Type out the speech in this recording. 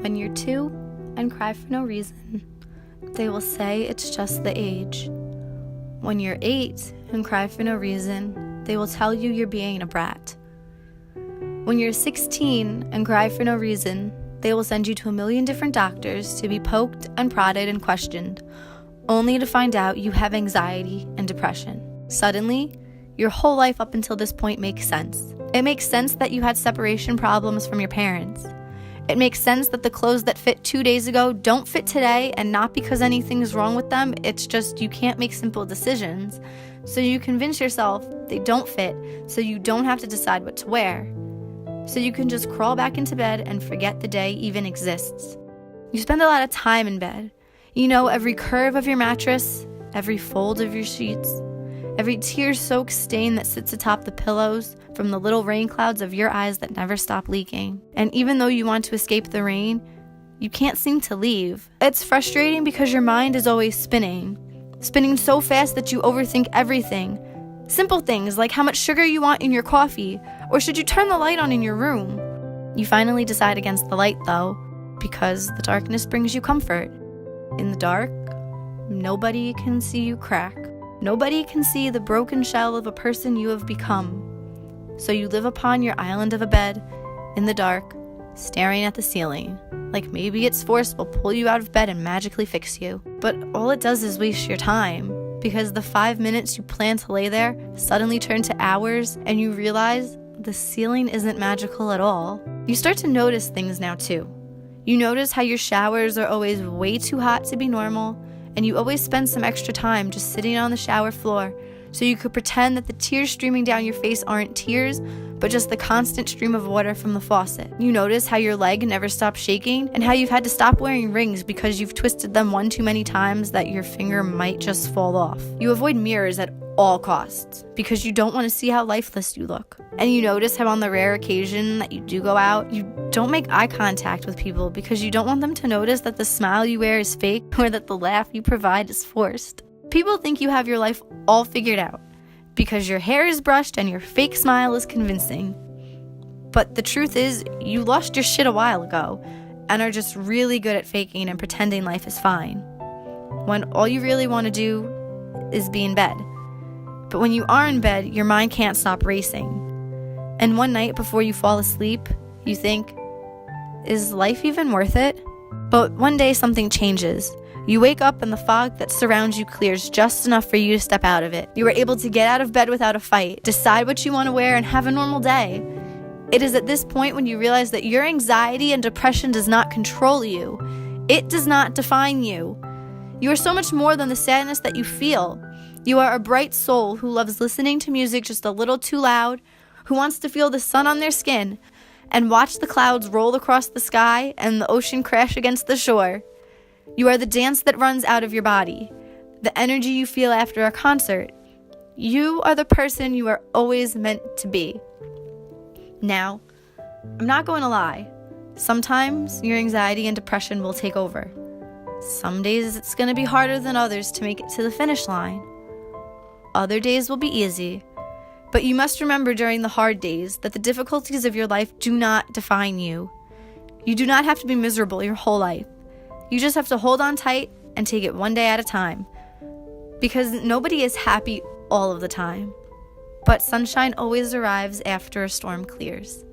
When you're 2 and cry for no reason, they will say it's just the age. When you're 8 and cry for no reason, they will tell you you're being a brat. When you're 16 and cry for no reason, they will send you to a million different doctors to be poked and prodded and questioned, only to find out you have anxiety and depression. Suddenly, your whole life up until this point makes sense. It makes sense that you had separation problems from your parents. It makes sense that the clothes that fit 2 days ago don't fit today, and not because anything's wrong with them, it's just you can't make simple decisions. So you convince yourself they don't fit, so you don't have to decide what to wear. So you can just crawl back into bed and forget the day even exists. You spend a lot of time in bed. You know every curve of your mattress, every fold of your sheets, every tear-soaked stain that sits atop the pillows from the little rain clouds of your eyes that never stop leaking. And even though you want to escape the rain, you can't seem to leave. It's frustrating because your mind is always spinning so fast that you overthink everything. Simple things like how much sugar you want in your coffee, or should you turn the light on in your room? You finally decide against the light though, because the darkness brings you comfort. In the dark, nobody can see you crack. Nobody can see the broken shell of a person you have become. So you live upon your island of a bed, in the dark, staring at the ceiling, like maybe its force will pull you out of bed and magically fix you. But all it does is waste your time, because the 5 minutes you plan to lay there suddenly turn to hours, and you realize the ceiling isn't magical at all. You start to notice things now too. You notice how your showers are always way too hot to be normal, and you always spend some extra time just sitting on the shower floor so you could pretend that the tears streaming down your face aren't tears, but just the constant stream of water from the faucet. You notice how your leg never stops shaking, and how you've had to stop wearing rings because you've twisted them one too many times that your finger might just fall off. You avoid mirrors at all costs because you don't want to see how lifeless you look. And you notice how on the rare occasion that you do go out, you don't make eye contact with people because you don't want them to notice that the smile you wear is fake or that the laugh you provide is forced. People think you have your life all figured out because your hair is brushed and your fake smile is convincing. But the truth is, you lost your shit a while ago and are just really good at faking and pretending life is fine, when all you really want to do is be in bed. But when you are in bed, your mind can't stop racing. And one night before you fall asleep, you think, is life even worth it? But one day something changes. You wake up and the fog that surrounds you clears just enough for you to step out of it. You are able to get out of bed without a fight, decide what you want to wear, and have a normal day. It is at this point when you realize that your anxiety and depression does not control you. It does not define you. You are so much more than the sadness that you feel. You are a bright soul who loves listening to music just a little too loud, who wants to feel the sun on their skin and watch the clouds roll across the sky and the ocean crash against the shore. You are the dance that runs out of your body, the energy you feel after a concert. You are the person you are always meant to be. Now, I'm not going to lie. Sometimes your anxiety and depression will take over. Some days it's going to be harder than others to make it to the finish line. Other days will be easy. But you must remember during the hard days that the difficulties of your life do not define you. You do not have to be miserable your whole life. You just have to hold on tight and take it one day at a time. Because nobody is happy all of the time. But sunshine always arrives after a storm clears.